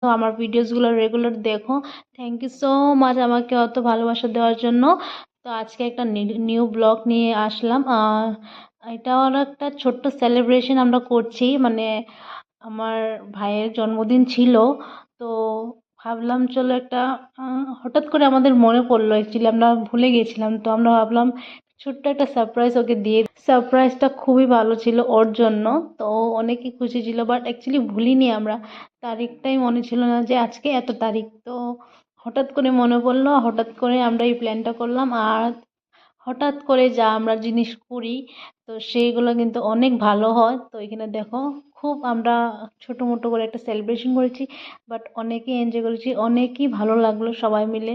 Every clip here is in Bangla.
আমার ভিডিওসগুলো রেগুলার দেখো। থ্যাংক ইউ সো মাচ আমাকে অত ভালোবাসা দেওয়ার জন্য। তো আজকে একটা নিউ ব্লগ নিয়ে আসলাম। এটা হলো একটা ছোট্ট সেলিব্রেশন আমরা করছি, মানে আমার ভাইয়ের জন্মদিন ছিল। তো ভাবলাম চলো একটা হঠাৎ করে আমাদের মনে পড়লো, অ্যাকচুয়ালি আমরা ভুলে গেছিলাম, তো আমরা ভাবলাম ছোট্ট একটা সারপ্রাইজ ওকে দিয়ে। সারপ্রাইজটা খুবই ভালো ছিল ওর জন্য। তো ও অনেকই খুশি ছিল, বাট অ্যাকচুয়ালি ভুলিনি আমরা, তারিখটাই মনে ছিল না যে আজকে এত তারিখ। তো হঠাৎ করে মনে পড়লো, হঠাৎ করে আমরা এই প্ল্যানটা করলাম। আর হঠাৎ করে যা আমরা জিনিস করি, তো সেইগুলো কিন্তু অনেক ভালো হয়। তো এখানে দেখো, খুব আমরা ছোটো মোটো করে একটা সেলিব্রেশন করেছি, বাট অনেকেই এনজয় করেছি, অনেকই ভালো লাগলো। সবাই মিলে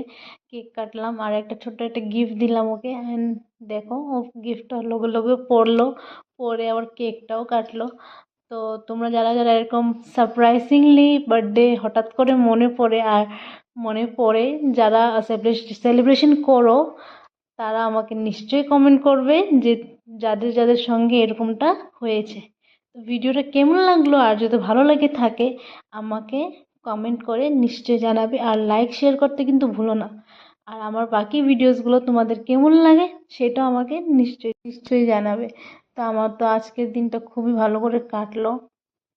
কেক কাটলাম আর একটা ছোট্ট একটা গিফট দিলাম ওকে। অ্যান্ড দেখো, ও গিফটটা লগে লগে পড়লো, পরে আবার কেকটাও কাটলো। তো তোমরা যারা যারা এরকম সারপ্রাইজিংলি বার্থডে হঠাৎ করে মনে পড়ে, আর মনে পড়ে যারা সেলিব্রেশন করো, তারা আমাকে নিশ্চয়ই কমেন্ট করবে যে যাদের যাদের সঙ্গে এরকমটা হয়েছে। তো ভিডিওটা কেমন লাগলো, আর যদি ভালো লেগে থাকে আমাকে কমেন্ট করে নিশ্চয়ই জানাবে, আর লাইক শেয়ার করতে কিন্তু ভুলো না। আর আমার বাকি ভিডিওসগুলো তোমাদের কেমন লাগে সেটাও আমাকে নিশ্চয়ই নিশ্চয়ই জানাবে। তো আমার তো আজকের দিনটা খুবই ভালো করে কাটলো।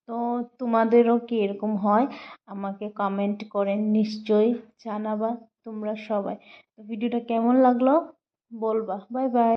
তো তোমাদেরও কি এরকম হয় আমাকে কমেন্ট করে নিশ্চয়ই জানাবা তোমরা সবাই। তো ভিডিওটা কেমন লাগলো বলবা। Bye bye.